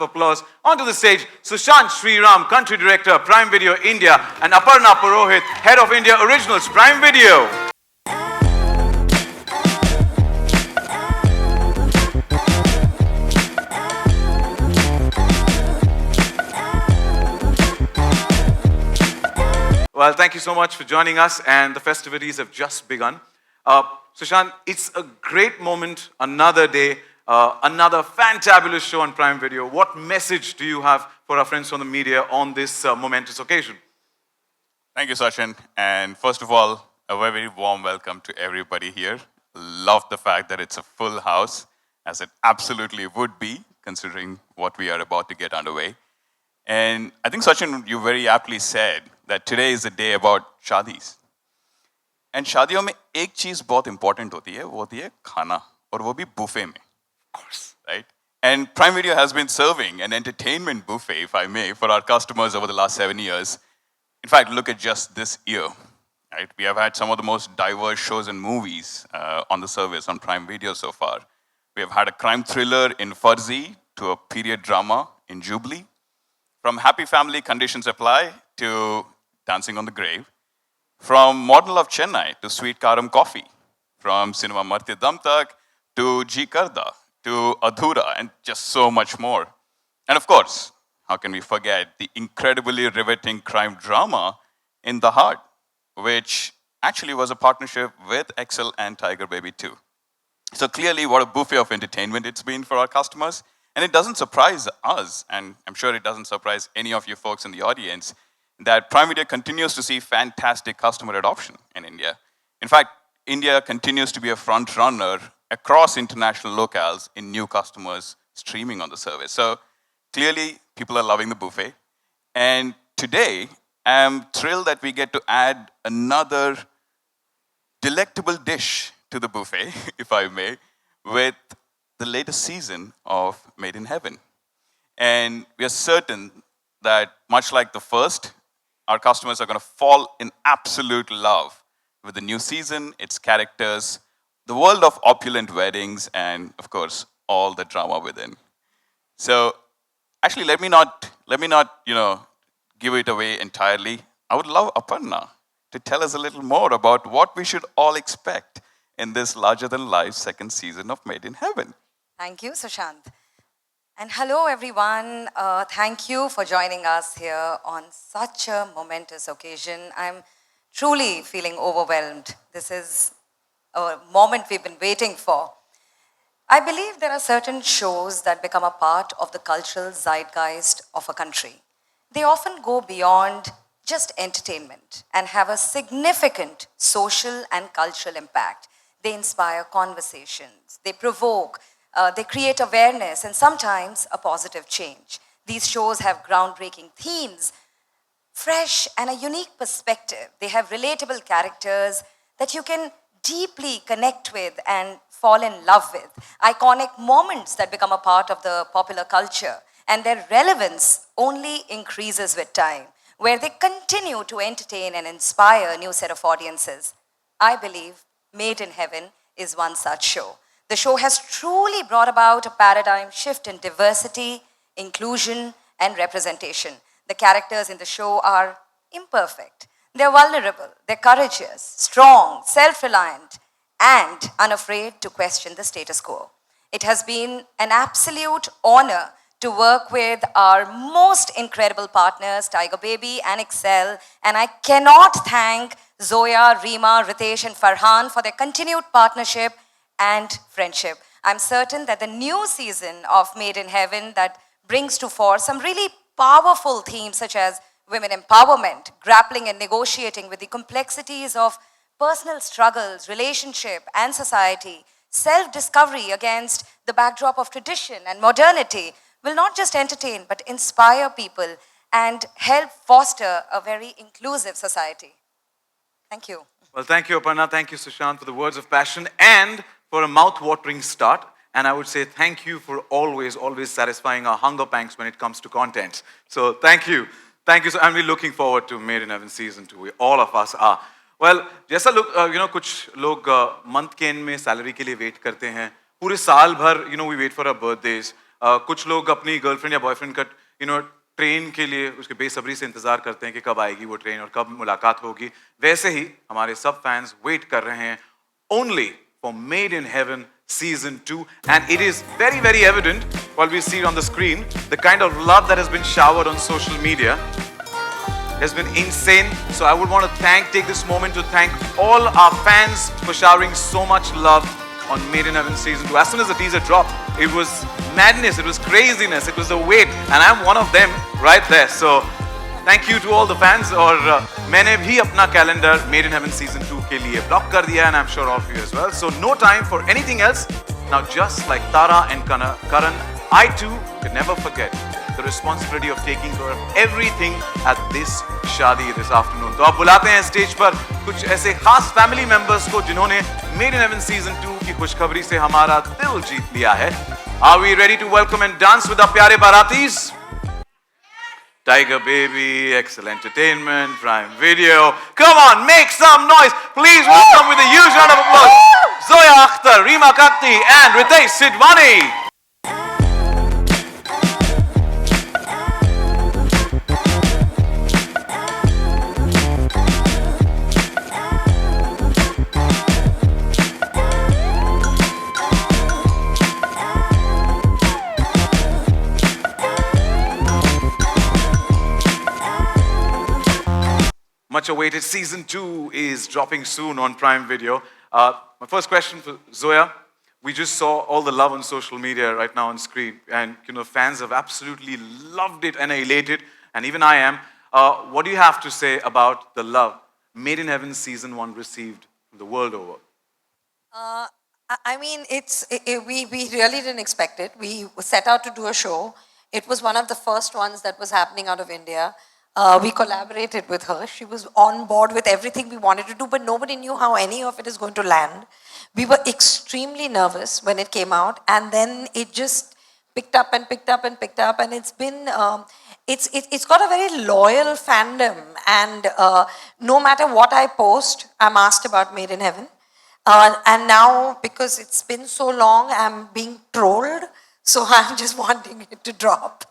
applause. Onto the stage, Sushant Sriram, Country Director, Prime Video India, and Aparna Purohit, Head of India Originals, Prime Video. Well, thank you so much for joining us, and the festivities have just begun. Sushant, it's a great moment, another day, another fantabulous show on Prime Video. What message do you have for our friends from the media on this momentous occasion? Thank you, Sachin. And first of all, a very warm welcome to everybody here. Love the fact that it's a full house, as it absolutely would be, considering what we are about to get underway. And I think, Sachin, you very aptly said that today is a day about shadis. And शादियों में एक चीज बहुत important होती है, वो होती है खाना, और वो भी buffet में. Of course, right? And Prime Video has been serving an entertainment buffet, if I may, for our customers over the last 7 years. In fact, look at just this year, right? We have had some of the most diverse shows and movies on the service on Prime Video so far. We have had a crime thriller in Farzi to a period drama in Jubilee. From Happy Family Conditions Apply to Dancing on the Grave. From Model of Chennai to Sweet Karam Coffee. From Cinema Martya Dam Tak to Ji Karda to Adhura, and just so much more. And of course, how can we forget the incredibly riveting crime drama In the Heart, which actually was a partnership with Excel and Tiger Baby 2. So clearly, what a buffet of entertainment it's been for our customers. And it doesn't surprise us, and I'm sure it doesn't surprise any of you folks in the audience, that Prime Video continues to see fantastic customer adoption in India. In fact, India continues to be a front runner across international locales in new customers streaming on the service. So clearly, people are loving the buffet. And today, I'm thrilled that we get to add another delectable dish to the buffet, if I may, with the latest season of Made in Heaven. And we are certain that, much like the first, our customers are going to fall in absolute love with the new season, its characters, the world of opulent weddings, and of course, all the drama within. So, actually, let me not, give it away entirely. I would love Aparna to tell us a little more about what we should all expect in this larger-than-life second season of Made in Heaven. Thank you, Sushant. And hello, everyone. Thank you for joining us here on such a momentous occasion. I'm truly feeling overwhelmed. This is a moment we've been waiting for. I believe there are certain shows that become a part of the cultural zeitgeist of a country. They often go beyond just entertainment and have a significant social and cultural impact. They inspire conversations, they provoke, they create awareness, and sometimes a positive change. These shows have groundbreaking themes, fresh and a unique perspective. They have relatable characters that you can deeply connect with and fall in love with. Iconic moments that become a part of the popular culture, and their relevance only increases with time, where they continue to entertain and inspire a new set of audiences. I believe Made in Heaven is one such show. The show has truly brought about a paradigm shift in diversity, inclusion, and representation. The characters in the show are imperfect. They're vulnerable, they're courageous, strong, self-reliant, and unafraid to question the status quo. It has been an absolute honor to work with our most incredible partners, Tiger Baby and Excel, and I cannot thank Zoya, Reema, Ritesh, and Farhan for their continued partnership and friendship. I'm certain that the new season of Made in Heaven that brings to fore some really powerful themes such as women empowerment, grappling and negotiating with the complexities of personal struggles, relationship, and society, self-discovery against the backdrop of tradition and modernity will not just entertain but inspire people and help foster a very inclusive society. Thank you. Well, thank you, Aparna. Thank you, Sushant, for the words of passion and for a mouth-watering start. And I would say thank you for always satisfying our hunger pangs when it comes to content. So thank you. Thank you. And we're looking forward to Made in Heaven Season 2. All of us are. Well, जैसा लोग, कुछ लोग month के end में salary के लिए wait करते हैं. पूरे साल भर, we wait for our birthdays. कुछ लोग अपनी गर्लफ्रेंड या बॉयफ्रेंड का ट्रेन के लिए उसके बेसब्री से इंतजार करते हैं कि कब आएगी वो ट्रेन और कब मुलाकात होगी. वैसे ही हमारे सब फैंस वेट कर रहे हैं only for Made in Heaven Season 2, and it is very, very evident while we see it on the screen, the kind of love that has been showered on social media has been insane. So I would want to take this moment to thank all our fans for showering so much love on Made in Heaven Season 2. As soon as the teaser dropped, it was madness, it was craziness, it was the wait, and I'm one of them right there. So thank you to all the fans. और मैंने भी अपना calendar Made in Heaven Season 2 के लिए block कर दिया, and I'm sure all of you as well. So no time for anything else. Now just like Tara and Karan, I too can never forget the responsibility of taking care of everything at this शादी this afternoon. तो आप बुलाते हैं stage पर कुछ ऐसे खास family members को जिन्होंने Made in Heaven Season 2 की खुशखबरी से हमारा दिल जीत लिया है. Are we ready to welcome and dance with our प्यारे बारातीस? Tiger Baby, Excel Entertainment, Prime Video. Come on, make some noise. Please welcome with a huge round of applause Zoya Akhtar, Reema and Ritesh Sidwani. Much awaited Season 2 is dropping soon on Prime Video. My first question for Zoya. We just saw all the love on social media right now on screen, and fans have absolutely loved it and elated, and even I am. What do you have to say about the love Made in Heaven Season 1 received the world over? I mean, we really didn't expect it. We set out to do a show. It was one of the first ones that was happening out of India. We collaborated with her. She was on board with everything we wanted to do, but nobody knew how any of it is going to land. We were extremely nervous when it came out, and then it just picked up and picked up and picked up, and it's been, it's got a very loyal fandom, and no matter what I post, I'm asked about Made in Heaven. And now, because it's been so long, I'm being trolled, so I'm just wanting it to drop.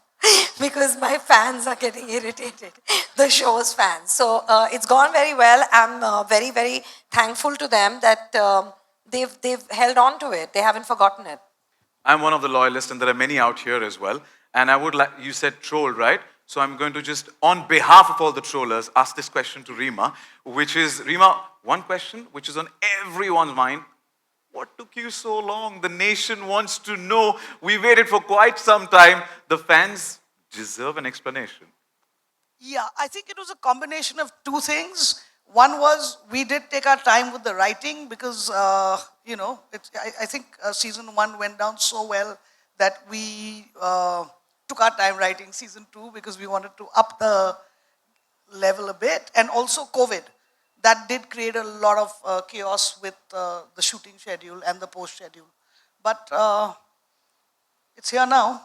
Because my fans are getting irritated, the show's fans. So it's gone very well. I'm very, very thankful to them that they've held on to it. They haven't forgotten it. I'm one of the loyalists, and there are many out here as well. And I would like, you said troll, right? So I'm going to just, on behalf of all the trollers, ask this question to Reema, which is, Reema, one question which is on everyone's mind. What took you so long? The nation wants to know. We waited for quite some time. The fans deserve an explanation. Yeah, I think it was a combination of two things. One was we did take our time with the writing because, I think Season 1 went down so well that we took our time writing Season 2 because we wanted to up the level a bit. And also COVID. That did create a lot of chaos with the shooting schedule and the post schedule. But it's here now.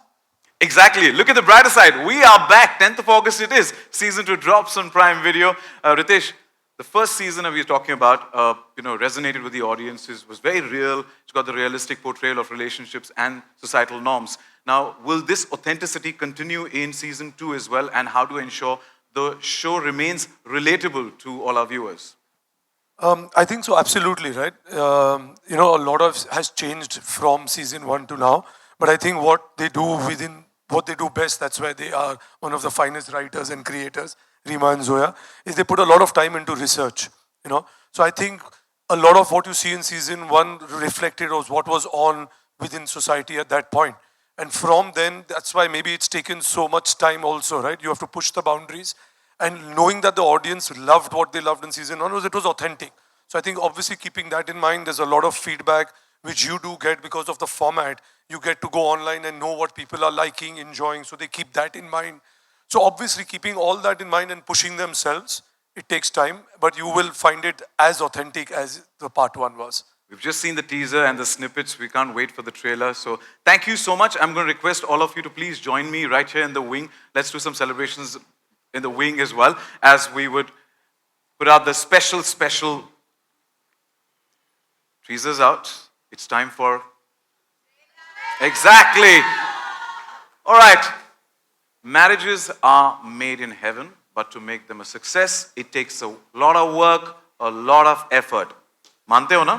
Exactly. Look at the brighter side. We are back. 10th of August it is. Season 2 drops on Prime Video. Ritesh, the first season that we were talking about, resonated with the audiences, was very real. It's got the realistic portrayal of relationships and societal norms. Now, will this authenticity continue in Season 2 as well? And how to ensure the show remains relatable to all our viewers? I think so, absolutely, right? A lot of has changed from Season 1 to now. But I think what they do best, that's why they are one of the finest writers and creators, Reema and Zoya, is they put a lot of time into research, So I think a lot of what you see in Season 1 reflected was what was on within society at that point. And from then, that's why maybe it's taken so much time also, right? You have to push the boundaries. And knowing that the audience loved what they loved in Season 1, it was authentic. So I think obviously keeping that in mind, there's a lot of feedback which you do get because of the format. You get to go online and know what people are liking, enjoying, so they keep that in mind. So obviously keeping all that in mind and pushing themselves, it takes time, but you will find it as authentic as the part 1 was. We've just seen the teaser and the snippets. We can't wait for the trailer. So thank you so much. I'm going to request all of you to please join me right here in the wing. Let's do some celebrations in the wing as well, as we would put out the special teasers out. It's time for... Exactly. All right. Marriages are made in heaven, but to make them a success, it takes a lot of work, a lot of effort. मानते हो ना?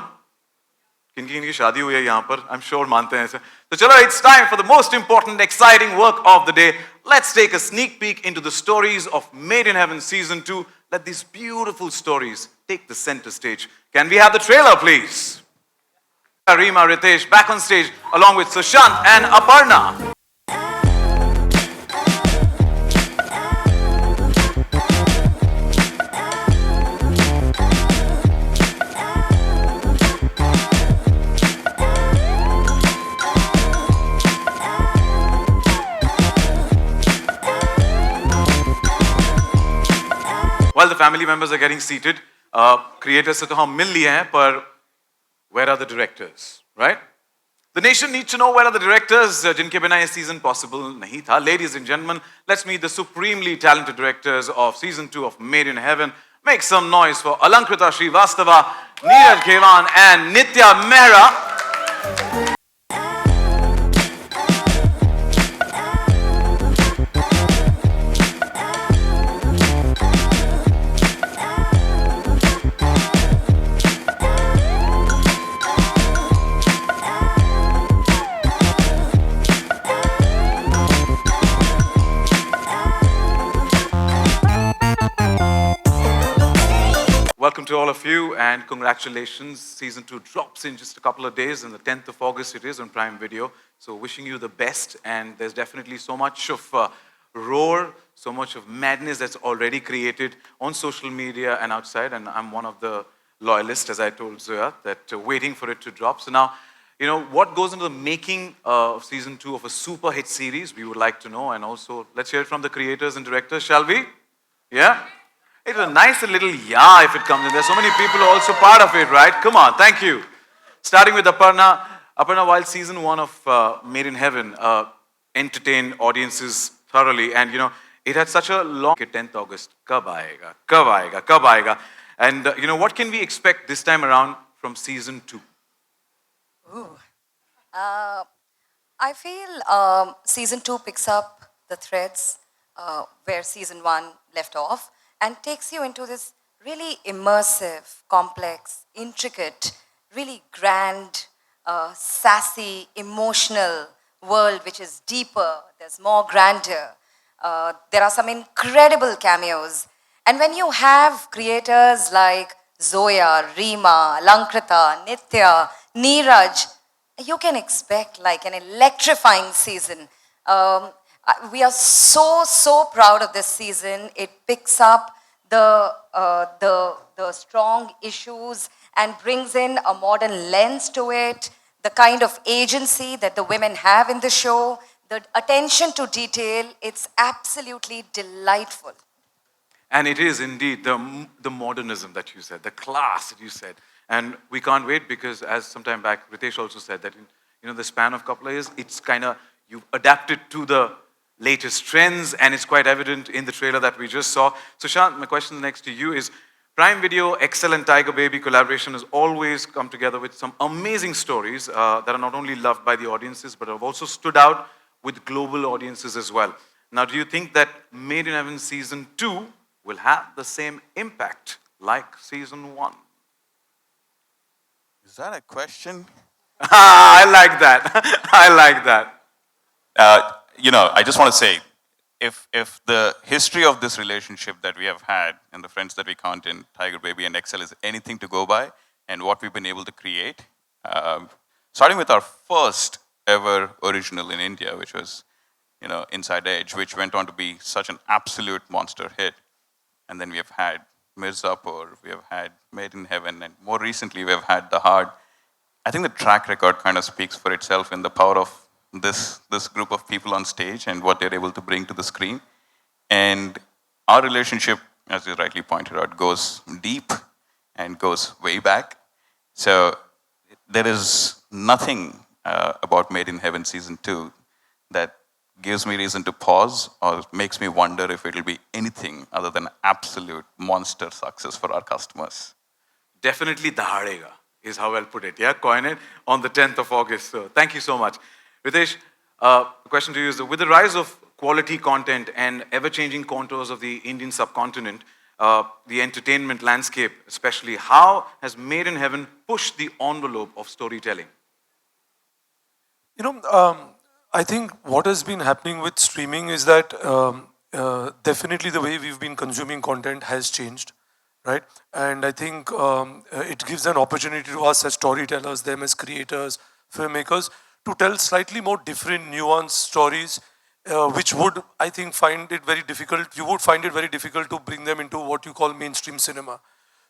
किनकी किनकी शादी हुई है यहाँ पर? I'm sure मानते हैं ऐसे. So चलो, it's time for the most important, exciting work of the day. Let's take a sneak peek into the stories of Made in Heaven Season 2. Let these beautiful stories take the center stage. Can we have the trailer, please? Reema, Ritesh back on stage along with Sushant and Aparna. While the family members are getting seated, creators से तो हम मिल लिए हैं, पर where are the directors, right? The nation needs to know where are the directors जिनके बिना ये season possible नहीं था. Ladies and gentlemen, let's meet the supremely talented directors of season 2 of Made in Heaven. Make some noise for Alankrita Srivastava, Neeraj Khewan and Nitya Mehra. Welcome to all of you and congratulations. Season 2 drops in just a couple of days, and the 10th of August it is on Prime Video. So wishing you the best, and there's definitely so much of roar, so much of madness that's already created on social media and outside, and I'm one of the loyalists, as I told Zoya, that waiting for it to drop. So now, you know, what goes into the making of Season 2 of a super hit series, we would like to know, and also let's hear it from the creators and directors, shall we? Yeah? It's a nice little yeah if it comes in. There's so many people also part of it, right? Come on, thank you. Starting with Aparna. Aparna, while season 1 of Made in Heaven entertained audiences thoroughly, and you know, it had such a long 10th August. Kab aayega? Kab aayega? Kab aayega? And you know, what can we expect this time around from season 2? I feel season 2 picks up the threads where season 1 left off and takes you into this really immersive, complex, intricate, really grand, sassy, emotional world which is deeper, there's more grandeur. There are some incredible cameos. And when you have creators like Zoya, Reema, Alankrita, Nitya, Neeraj, you can expect like an electrifying season. We are so proud of this season. It picks up the strong issues and brings in a modern lens to it, the kind of agency that the women have in the show, the attention to detail. It's absolutely delightful. And it is indeed the modernism that you said, the class that you said. And we can't wait because, as some time back, Ritesh also said that in the span of a couple of years, it's kind of, you've adapted to the latest trends, and it's quite evident in the trailer that we just saw. Sushant, my question next to you is, Prime Video, Excel and Tiger Baby collaboration has always come together with some amazing stories that are not only loved by the audiences, but have also stood out with global audiences as well. Now, do you think that Made in Heaven Season 2 will have the same impact like Season 1? Is that a question? I like that. I like that. You know, I just want to say, if the history of this relationship that we have had and the friends that we count in Tiger Baby and Excel is anything to go by, and what we've been able to create, starting with our first ever original in India, which was, you know, Inside Edge, which went on to be such an absolute monster hit. And then we have had Mirzapur, we have had Made in Heaven, and more recently we have had The Hard. I think the track record kind of speaks for itself in the power of this group of people on stage and what they're able to bring to the screen. And our relationship, as you rightly pointed out, goes deep and goes way back. So there is nothing about Made in Heaven Season 2 that gives me reason to pause or makes me wonder if it'll be anything other than absolute monster success for our customers. Definitely dahadega is how I'll put it. Yeah, coin it on the 10th of August. So thank you so much. Ritesh, The question to you is, with the rise of quality content and ever-changing contours of the Indian subcontinent, the entertainment landscape especially, how has Made in Heaven pushed the envelope of storytelling? You know, I think what has been happening with streaming is that definitely the way we've been consuming content has changed, right? And I think it gives an opportunity to us as storytellers, them as creators, filmmakers, to tell slightly more different, nuanced stories, which would, I think, find it very difficult. You would find it very difficult to bring them into what you call mainstream cinema.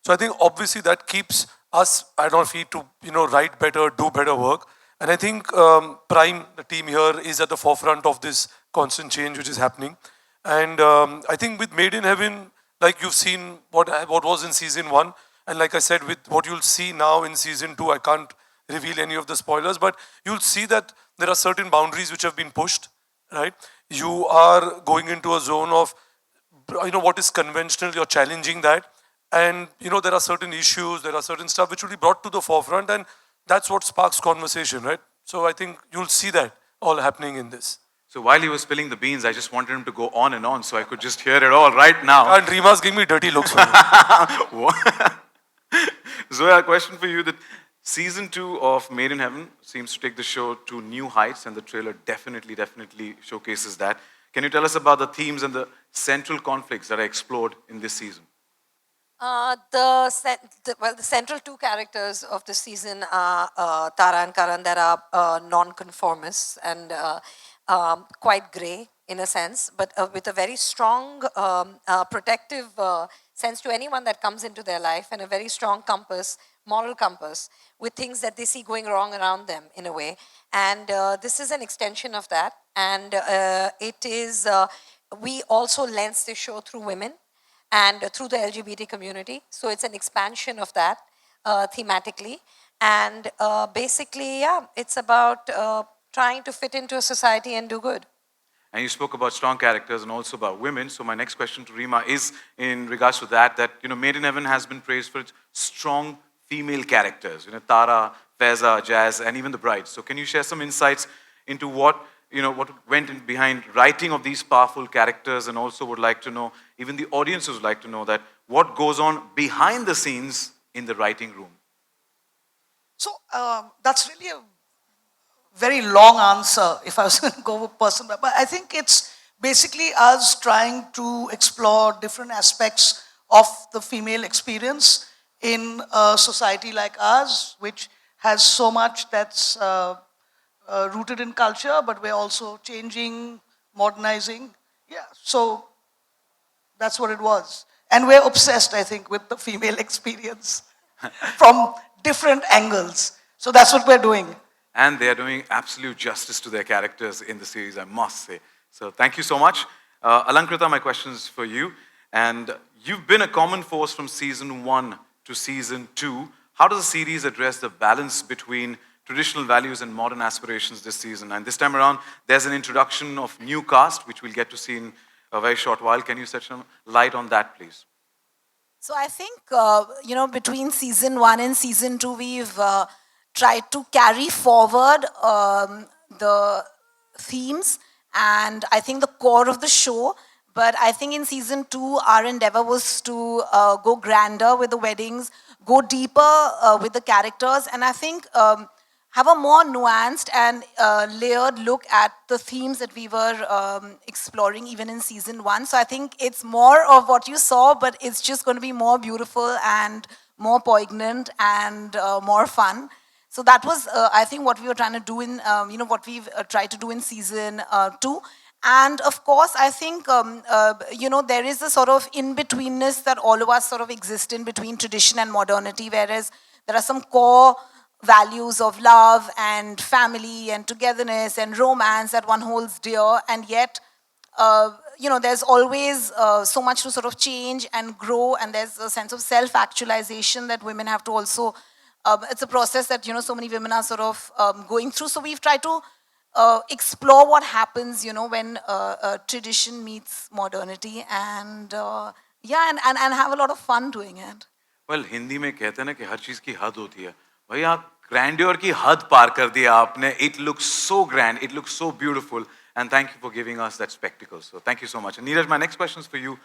So I think obviously that keeps us at our feet to write better, do better work. And I think Prime, the team here, is at the forefront of this constant change which is happening. And I think with Made in Heaven, like you've seen what was in season 1, and like I said, with what you'll see now in season 2, I can't reveal any of the spoilers, but you'll see that there are certain boundaries which have been pushed, right? You are going into a zone of, what is conventional, you're challenging that. And, there are certain issues, there are certain stuff which will be brought to the forefront, and that's what sparks conversation, right? So I think you'll see that all happening in this. So while he was spilling the beans, I just wanted him to go on and on so I could just hear it all right now. And Reema's giving me dirty looks for me. Zoya, a question for you. That season 2 of Made in Heaven seems to take the show to new heights, and the trailer definitely showcases that. Can you tell us about the themes and the central conflicts that are explored in this season? The central two characters of the season are Tara and Karan, that are non-conformists and quite grey in a sense, but with a very strong protective sense to anyone that comes into their life, and a very strong compass, moral compass, with things that they see going wrong around them in a way. And this is an extension of that. And it is, we also lens the show through women and through the LGBT community. So it's an expansion of that thematically. And basically, yeah, it's about trying to fit into a society and do good. And you spoke about strong characters and also about women. So my next question to Reema is in regards to that, Made in Heaven has been praised for its strong female characters. Tara, Faiza, Jazz, and even the bride. So can you share some insights into what went in behind writing of these powerful characters, and also would like to know, even the audiences would like to know, that what goes on behind the scenes in the writing room? So that's really a very long answer if I was going to go person, but I think it's basically us trying to explore different aspects of the female experience in a society like ours, which has so much that's rooted in culture, but we're also changing, modernizing. Yeah, so that's what it was. And we're obsessed, I think, with the female experience from different angles. So that's what we're doing. And they are doing absolute justice to their characters in the series, I must say. So thank you so much. Alankrita, my question is for you. And you've been a common force from season 1 to season 2. How does the series address the balance between traditional values and modern aspirations this season? And this time around, there's an introduction of new cast, which we'll get to see in a very short while. Can you shed some light on that, please? So I think, between season 1 and season 2, we've tried to carry forward the themes and I think the core of the show. But I think in season 2, our endeavor was to go grander with the weddings, go deeper with the characters, and I think have a more nuanced and layered look at the themes that we were exploring even in season 1. So I think it's more of what you saw, but it's just going to be more beautiful and more poignant and more fun. So that was, I think, what we were trying to do in, what we've tried to do in season 2. And of course, I think, there is a sort of in-betweenness that all of us sort of exist in between tradition and modernity, whereas there are some core values of love and family and togetherness and romance that one holds dear, and yet, there's always so much to sort of change and grow, and there's a sense of self-actualization that women have to also, it's a process that, so many women are sort of going through. So we've tried to explore what happens, when tradition meets modernity, and and have a lot of fun doing it. Well, Hindi में कहते हैं ना कि हर चीज की हद होती है. भाई आप grandeur की हद पार कर दिया आपने. It looks so grand, it looks so beautiful, and thank you for giving us that spectacle. So thank you so much. And Neeraj, my next question is for you.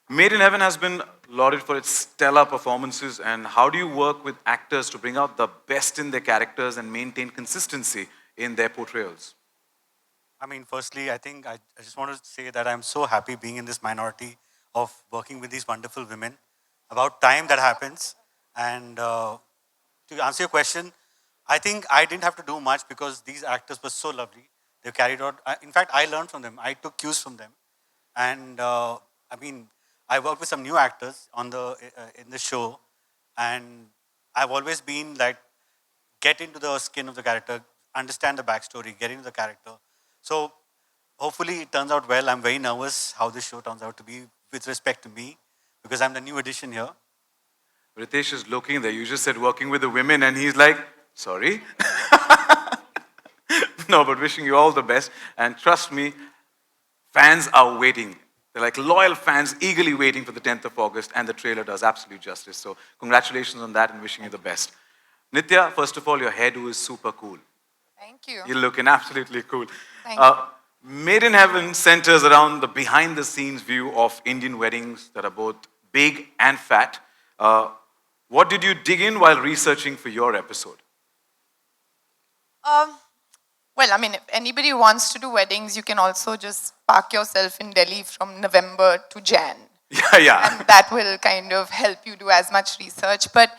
Made in Heaven has been lauded for its stellar performances, and how do you work with actors to bring out the best in their characters and maintain consistency in their portrayals? I mean, firstly, I think I just want to say that I'm so happy being in this minority of working with these wonderful women. About time that happens. And to answer your question, I think I didn't have to do much because these actors were so lovely. They carried out, in fact, I learned from them. I took cues from them. And I mean, I worked with some new actors on in the show. And I've always been like, get into the skin of the character, understand the backstory, get into the character. So hopefully it turns out well. I'm very nervous how this show turns out to be with respect to me because I'm the new addition here. Ritesh is looking there. You just said working with the women, and he's like, sorry. No, but wishing you all the best. And trust me, fans are waiting. They're like loyal fans, eagerly waiting for the 10th of August, and the trailer does absolute justice. So congratulations on that and wishing you the best. Nitya, first of all, your hairdo is super cool. Thank you. You're looking absolutely cool. Thank you. Made in Heaven centers around the behind-the-scenes view of Indian weddings that are both big and fat. What did you dig in while researching for your episode? Well, I mean, if anybody wants to do weddings, you can also just park yourself in Delhi from November to Jan. Yeah. And that will kind of help you do as much research. But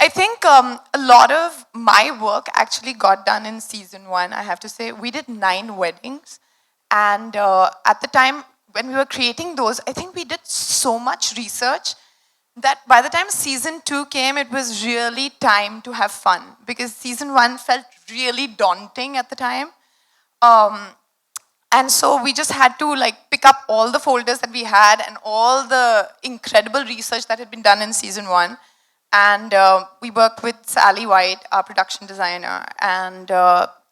I think a lot of my work actually got done in season 1, I have to say. We did 9 weddings. And at the time, when we were creating those, I think we did so much research that by the time season 2 came, it was really time to have fun because season 1 felt really daunting at the time. And so we just had to like pick up all the folders that we had and all the incredible research that had been done in season 1. And we worked with Sally White, our production designer, and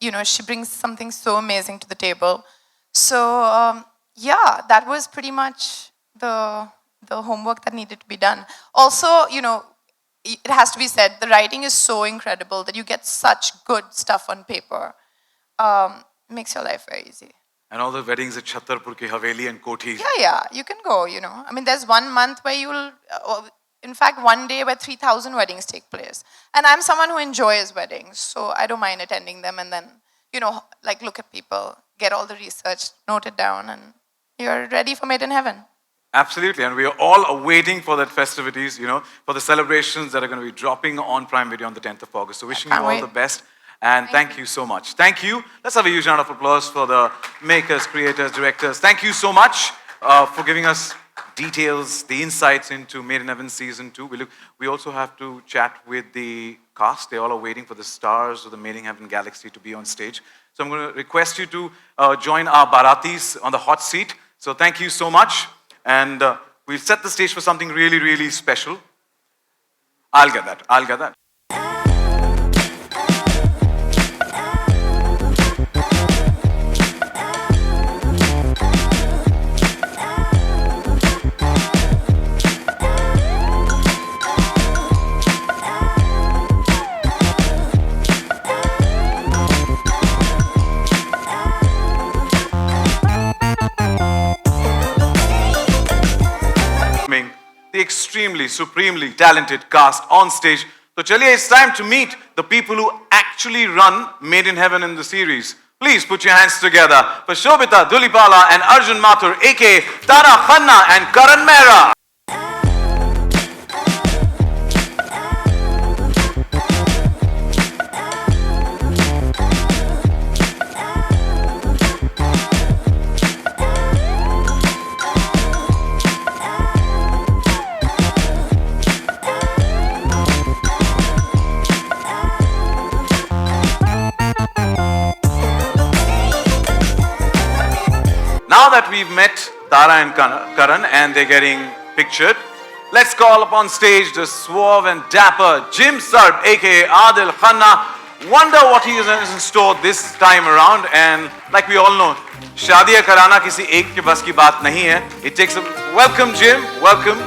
you know, she brings something so amazing to the table. So yeah, that was pretty much the homework that needed to be done. Also, you know, it has to be said, the writing is so incredible that you get such good stuff on paper. Makes your life very easy. And all the weddings at Chhattarpur ki Haveli and Kothi. Yeah, you can go, you know. I mean, there's 1 month where you'll, in fact, 1 day where 3,000 weddings take place. And I'm someone who enjoys weddings, so I don't mind attending them and then, you know, like look at people, get all the research, note it down, and you're ready for Made in Heaven. Absolutely, and we are all waiting for that festivities, you know, for the celebrations that are going to be dropping on Prime Video on the 10th of August. So wishing you all the best, and thank you so much. Thank you. Let's have a huge round of applause for the makers, creators, directors. Thank you so much for giving us details, the insights into Made in Heaven Season 2. We also have to chat with the cast. They all are waiting for the stars of the Made in Heaven galaxy to be on stage. So I'm going to request you to join our Baratis on the hot seat. So thank you so much. And we'll set the stage for something really, really special. I'll get that. The extremely, supremely talented cast on stage. So chaliye, it's time to meet the people who actually run Made in Heaven in the series. Please put your hands together for Sobhita, Dulipala and Arjun Mathur, aka Tara Khanna and Karan Mehra. Now that we've met Tara and Karan and they're getting pictured, let's call upon stage the suave and dapper Jim Sarb, aka Adil Khanna. Wonder what he has in store this time around. And like we all know, शादियां कराना किसी एक के बस की बात नहीं है. It takes a welcome Jim, welcome.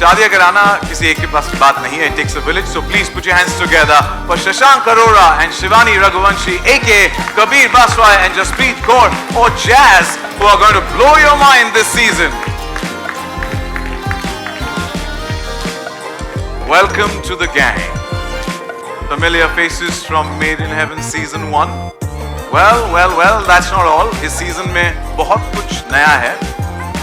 शादियां कराना किसी एक के पास की बात नहीं है. It takes a village. So please put your hands together for Shashank Arora and Shivani Raghuvanshi, aka Kabir Baswai and Jaspreet Kaur, or Jazz, who are going to blow your mind this season. Welcome to the gang. Familiar faces from Made in Heaven season 1. Well, that's not all. इस season में बहुत कुछ नया है,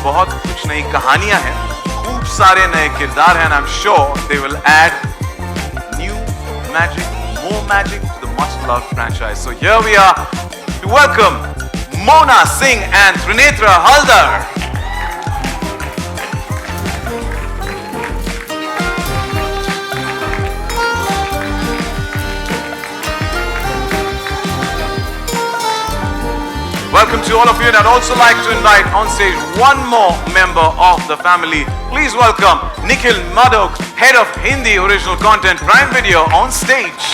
बहुत कुछ नई कहानियां हैं, खूब सारे नए किरदार हैं, and I'm sure they will add new magic, more magic to the much-loved franchise. So here we are to welcome Mona Singh and Trinetra Haldar. Welcome to all of you, and I'd also like to invite on stage one more member of the family. Please welcome Nikhil Madhok, head of Hindi original content Prime Video, on stage.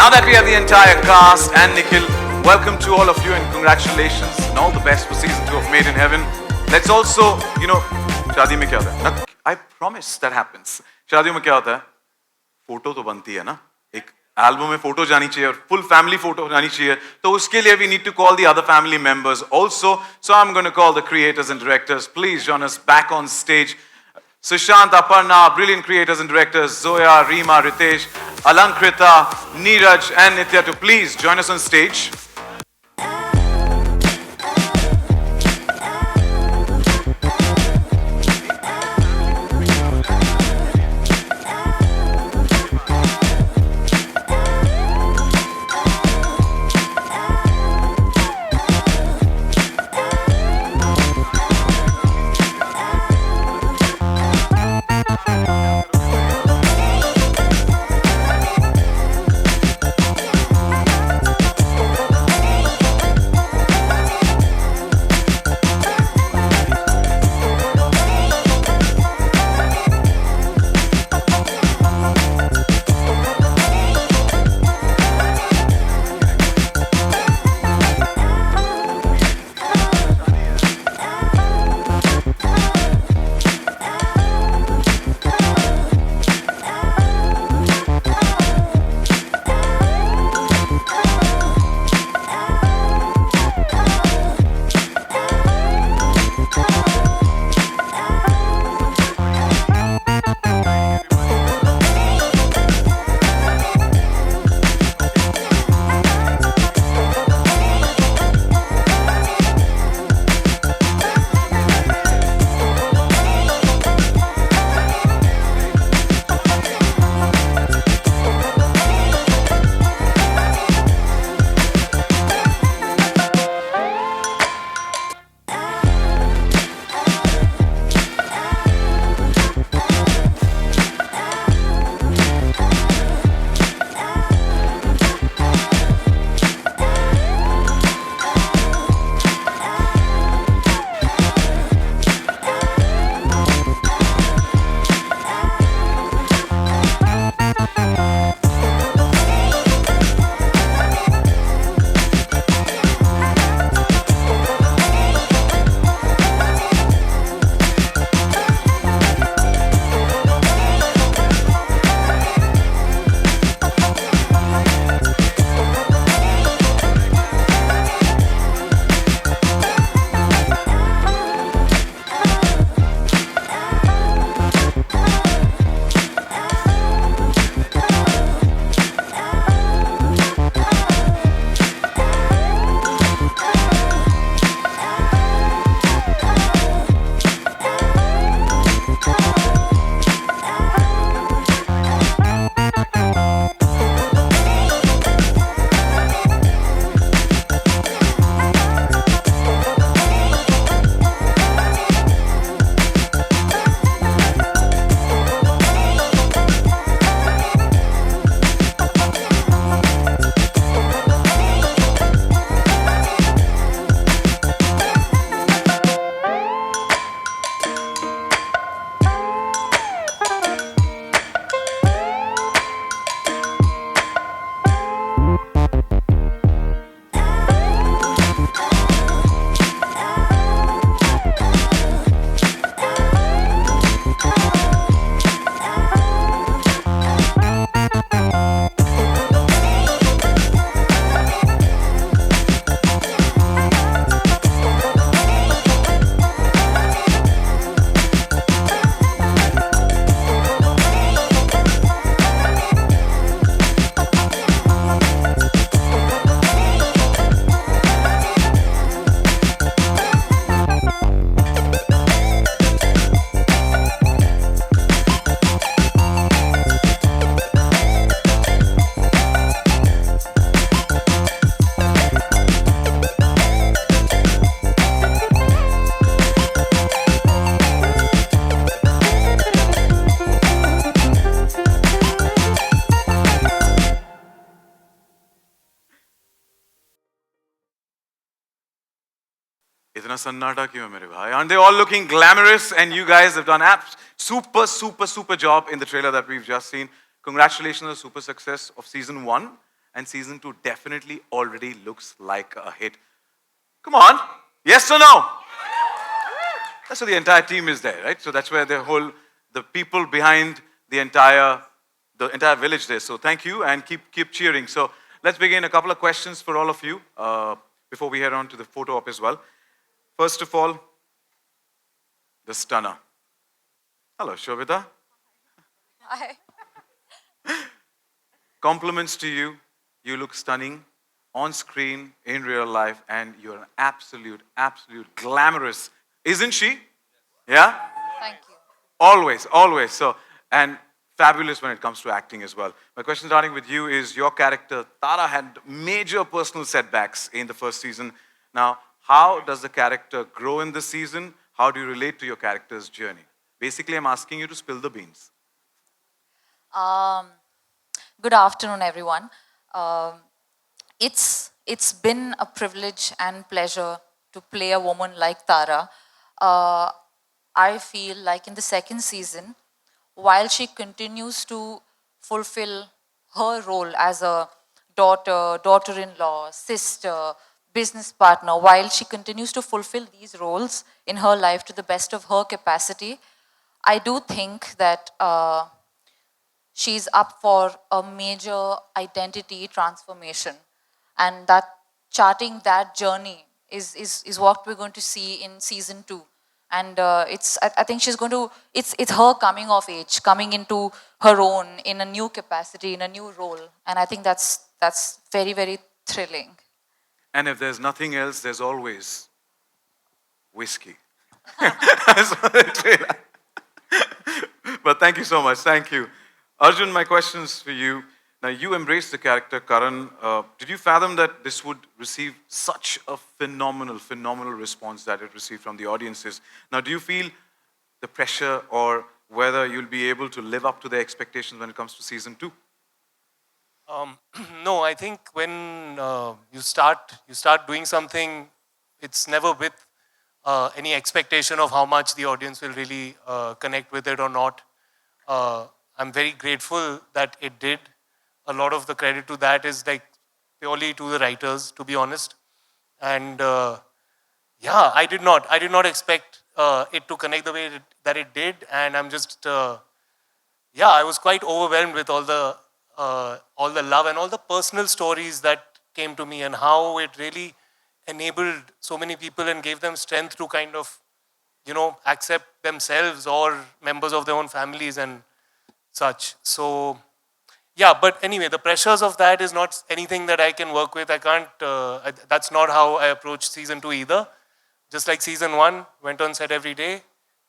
Now that we have the entire cast and Nikhil, welcome to all of you and congratulations and all the best for season 2 of Made in Heaven. Let's also, शादी में क्या होता है? I promise that happens. शादियों में क्या होता है? फोटो तो बनती है ना? एक एल्बम में फोटो जानी चाहिए और फुल फैमिली फोटो जानी चाहिए, तो उसके लिए we need to call the other family members also. So I'm going to call the creators and directors. Please join us back on stage. Sushant, Aparna, brilliant creators and directors, Zoya, Reema, Ritesh, Alankrita, Neeraj and Nitya, to please join us on stage. Itna sannata kyun hai mere bhai? Aren't they all looking glamorous? And you guys have done super job in the trailer that we've just seen. Congratulations on the super success of season 1. And season 2 definitely already looks like a hit. Come on. Yes or no? That's why the entire team is there, right? So that's where the people behind the entire village there. So thank you and keep cheering. So let's begin. A couple of questions for all of you before we head on to the photo op as well. First of all, the stunner. Hello, Sobhita. Hi. Compliments to you. You look stunning on screen, in real life, and you're an absolute glamorous. Isn't she? Yeah? Thank you. Always. So, and fabulous when it comes to acting as well. My question starting with you is your character, Tara, had major personal setbacks in the first season. Now, how does the character grow in this season? How do you relate to your character's journey? Basically, I'm asking you to spill the beans. Good afternoon, everyone. It's been a privilege and pleasure to play a woman like Tara. I feel like in the second season, while she continues to fulfill her role as a daughter, daughter-in-law, sister, business partner, while she continues to fulfill these roles in her life to the best of her capacity, I do think that she's up for a major identity transformation. And that charting that journey is what we're going to see in season 2. And I think she's going to, it's her coming of age, coming into her own in a new capacity, in a new role. And I think that's very thrilling. And if there's nothing else, there's always whiskey. But thank you so much. Thank you. Arjun, my question's for you. Now, you embraced the character, Karan. Did you fathom that this would receive such a phenomenal response that it received from the audiences? Now, do you feel the pressure or whether you'll be able to live up to the expectations when it comes to season 2? No, I think when you start doing something, it's never with any expectation of how much the audience will really connect with it or not. I'm very grateful that it did. A lot of the credit to that is like purely to the writers, to be honest. And yeah, I did not expect it to connect the way that it did. And I'm just, yeah, I was quite overwhelmed with all the love and all the personal stories that came to me and how it really enabled so many people and gave them strength to kind of, accept themselves or members of their own families and such. So, yeah, but anyway, the pressures of that is not anything that I can work with. I can't, that's not how I approach season 2 either. Just like season 1, went on set every day,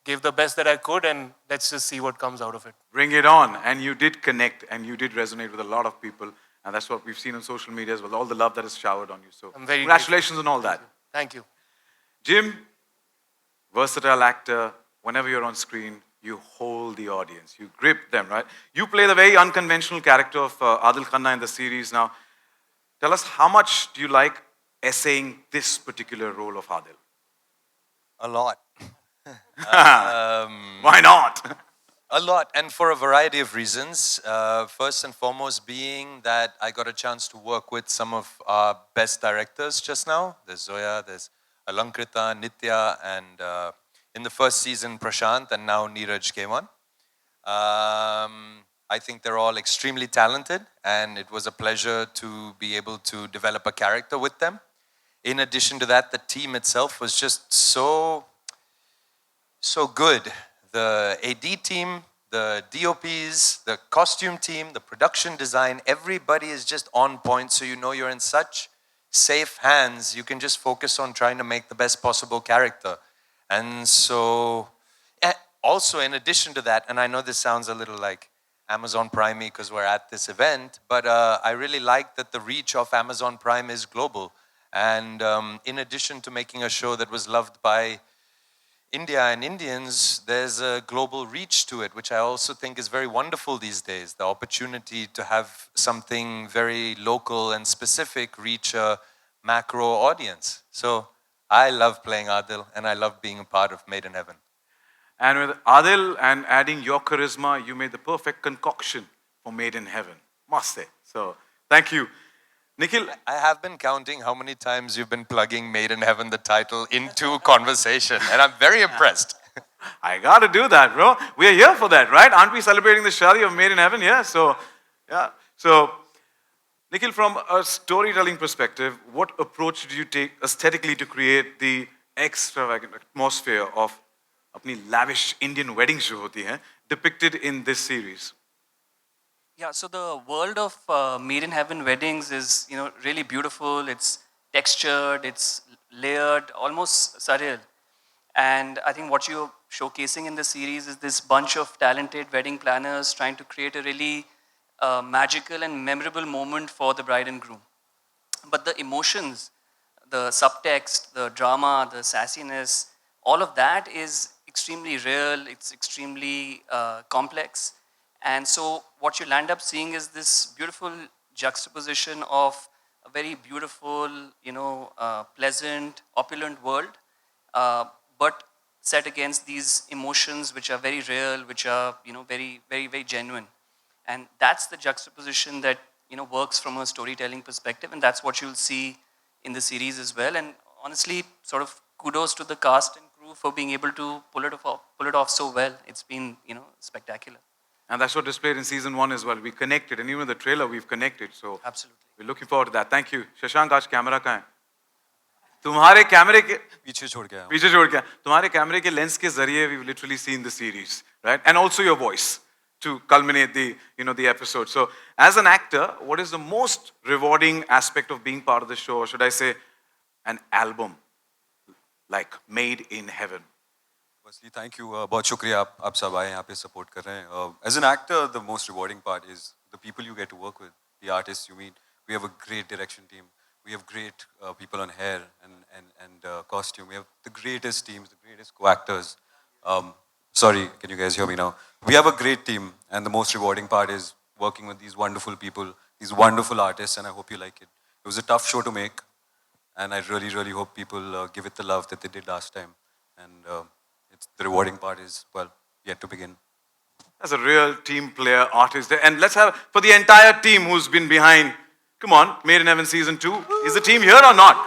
gave the best that I could, and let's just see what comes out of it. Bring it on. And you did connect and you did resonate with a lot of people. And that's what we've seen on social media as well, all the love that is showered on you. So I'm very congratulations on all that. Thank you. Jim, versatile actor, whenever you're on screen, you hold the audience, you grip them, right? You play the very unconventional character of Adil Khanna in the series. Now, tell us, how much do you like essaying this particular role of Adil? A lot. Why not? A lot, and for a variety of reasons. First and foremost being that I got a chance to work with some of our best directors just now. There's Zoya, there's Alankrita, Nitya, and in the first season, Prashant, and now Neeraj came on. I think they're all extremely talented, and it was a pleasure to be able to develop a character with them. In addition to that, the team itself was just so good. The AD team, the DOPs, the costume team, the production design, everybody is just on point, so you know you're in such safe hands. You can just focus on trying to make the best possible character. And so, also in addition to that, and I know this sounds a little like Amazon Prime because we're at this event, but I really like that the reach of Amazon Prime is global. And in addition to making a show that was loved by India and Indians, there's a global reach to it, which I also think is very wonderful these days. The opportunity to have something very local and specific reach a macro audience. So I love playing Adil, and I love being a part of Made in Heaven. And with Adil and adding your charisma, you made the perfect concoction for Made in Heaven. Must say. So, thank you. Nikhil, I have been counting how many times you've been plugging Made in Heaven, the title, into conversation, and I'm very impressed. I gotta do that, bro. We are here for that, right? Aren't we celebrating the Shadi of Made in Heaven? Yeah, so, yeah. So, Nikhil, from a storytelling perspective, what approach did you take aesthetically to create the extravagant atmosphere of अपनी lavish Indian wedding जो होती है depicted in this series? Yeah, so the world of Made in Heaven weddings is, really beautiful. It's textured, it's layered, almost surreal. And I think what you're showcasing in the series is this bunch of talented wedding planners trying to create a really magical and memorable moment for the bride and groom. But the emotions, the subtext, the drama, the sassiness, all of that is extremely real, it's extremely complex. And so what you'll end up seeing is this beautiful juxtaposition of a very beautiful, pleasant, opulent world, but set against these emotions which are very real, which are, very, very, very genuine. And that's the juxtaposition that, works from a storytelling perspective. And that's what you'll see in the series as well. And honestly, sort of kudos to the cast and crew for being able to pull it off so well. It's been, spectacular. And that's what displayed in season 1 as well. We connected, and even in the trailer we've connected. So Absolutely. we're looking forward to that. Thank you. Shashank, आज camera कहाँ है? तुम्हारे कैमरे के पीछे छोड़ के आया हूँ. पीछे छोड़ के तुम्हारे कैमरे के लेंस के जरिए we've literally seen the series, right? And also your voice to culminate the the episode. So as an actor, what is the most rewarding aspect of being part of the show, or should I say an album like Made in Heaven? Firstly, thank you. बहुत शुक्रिया आप सब आए यहाँ पे support कर रहे हैं. As an actor, the most rewarding part is the people you get to work with, the artists you meet. We have a great direction team. We have great people on hair and costume. We have the greatest teams, the greatest co-actors. Sorry, can you guys hear me now? We have a great team, and the most rewarding part is working with these wonderful people, these wonderful artists, and I hope you like it. It was a tough show to make, and I really, really hope people give it the love that they did last time. And the rewarding part is, well, yet to begin. As a real team player, artist. And let's have, for the entire team who's been behind, come on, Made in Heaven Season 2. Is the team here or not?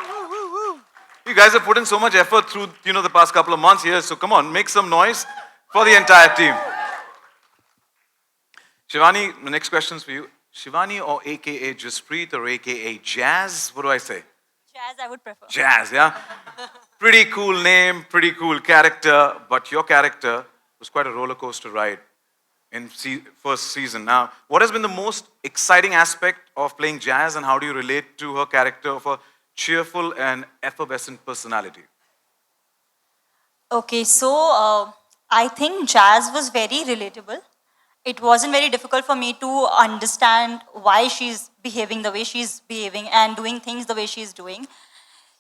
You guys have put in so much effort through, the past couple of months here. So come on, make some noise for the entire team. Shivani, the next question's for you. Shivani or AKA Jaspreet or AKA Jazz? What do I say? Jazz, I would prefer. Jazz, yeah? Pretty cool name, pretty cool character, but your character was quite a roller coaster ride in first season. Now, what has been the most exciting aspect of playing Jazz, and how do you relate to her character of a cheerful and effervescent personality? Okay, so I think Jazz was very relatable. It wasn't very difficult for me to understand why she's behaving the way she's behaving and doing things the way she's doing.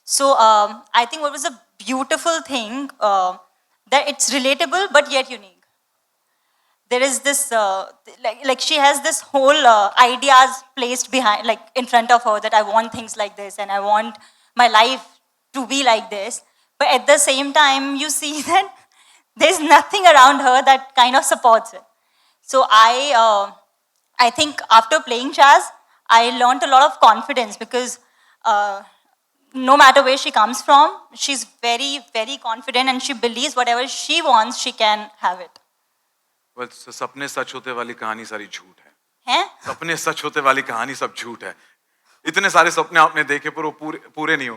So I think what was a beautiful thing, that it's relatable but yet unique. There is this, like she has this whole ideas placed behind, like in front of her, that I want things like this and I want my life to be like this. But at the same time, you see that there's nothing around her that kind of supports it. So I think after playing Jazz, I learned a lot of confidence, because no matter where she comes from, she's very, very confident, and she believes whatever she wants, she can have it. Well, सपने सच होते वाली कहानी सारी झूठ है. हैं? सपने सच होते वाली कहानी सब झूठ है. इतने सारे सपने आपने देखे पर वो पूरे नहीं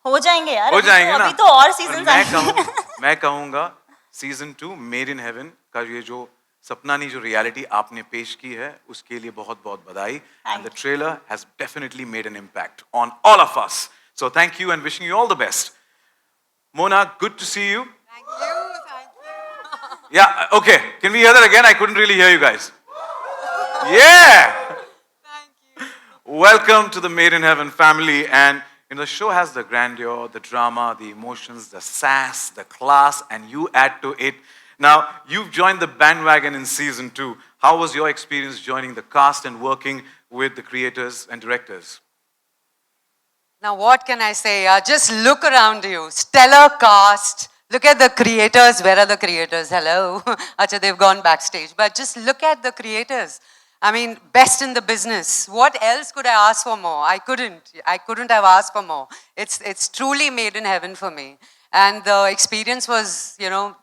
हो जाएंगे यार. हो जाएंगे ना. अभी तो और सीजन आएंगे. मैं कहूँगा सीजन 2 मेड इन हेवन का ये जो सपना नहीं, जो रियलिटी आपने पेश की है, उसके लिए बहुत बहुत बधाई. And the trailer has definitely made an impact on all of us. So thank you and wishing you all the best. Mona, good to see you. Thank you. Yeah, okay. Can we hear that again? I couldn't really hear you guys. Yeah. Thank you. Welcome to the Made in Heaven family. And the show has the grandeur, the drama, the emotions, the sass, the class, and you add to it. Now, you've joined the bandwagon in season 2. How was your experience joining the cast and working with the creators and directors? Now, what can I say? Just look around you. Stellar cast. Look at the creators. Where are the creators? Hello. Acha, they've gone backstage. But just look at the creators. I mean, best in the business. What else could I ask for more? I couldn't. I couldn't have asked for more. It's truly made in heaven for me. And the experience was, you know,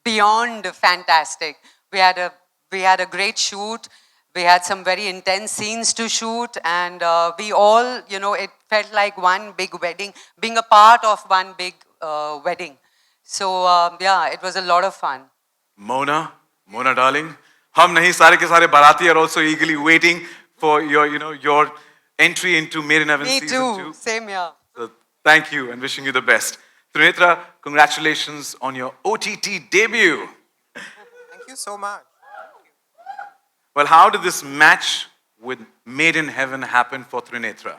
beyond fantastic. We had a great shoot. We had some very intense scenes to shoot, and we all, you know, it felt like one big wedding, being a part of one big wedding. So yeah, it was a lot of fun. Mona darling, hum nahi sare ke sare barati are also eagerly waiting for your, you know, your entry into Made in Heaven Me season too. 2. Same here. So thank you and wishing you the best. Trinetra, congratulations on your OTT debut. Thank you so much. Well, how did this match with Made in Heaven happen for Trinetra?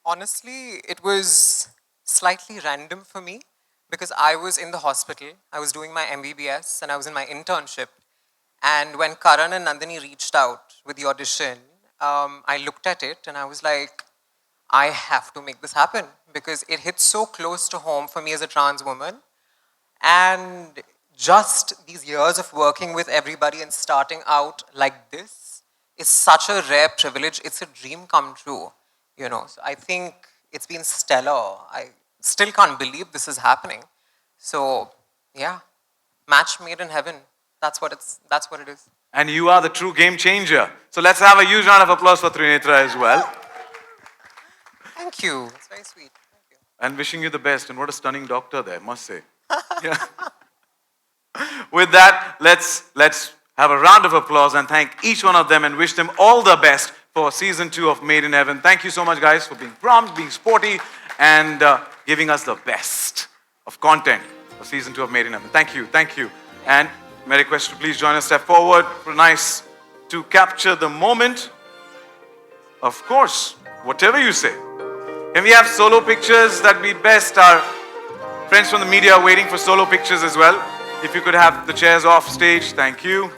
Honestly, it was slightly random for me because I was in the hospital. I was doing my MBBS and I was in my internship. And when Karan and Nandini reached out with the audition, I looked at it and I was like, I have to make this happen because it hits so close to home for me as a trans woman. And just these years of working with everybody and starting out like this is such a rare privilege. It's a dream come true, you know. So I think it's been stellar. I still can't believe this is happening. So yeah, match made in heaven. That's what it is. And you are the true game changer. So let's have a huge round of applause for Trinetra as well. Thank you. It's very sweet. Thank you. And wishing you the best. And what a stunning doctor there, must say. Yeah. With that, let's have a round of applause and thank each one of them and wish them all the best for season 2 of Made in Heaven. Thank you so much, guys, for being prompt, being sporty, and giving us the best of content for season 2 of Made in Heaven. Thank you, thank you. And may I request you to please join us, step forward for nice to capture the moment. Of course, whatever you say. Can we have solo pictures? That'd be best. Our friends from the media are waiting for solo pictures as well. If you could have the chairs off stage, thank you.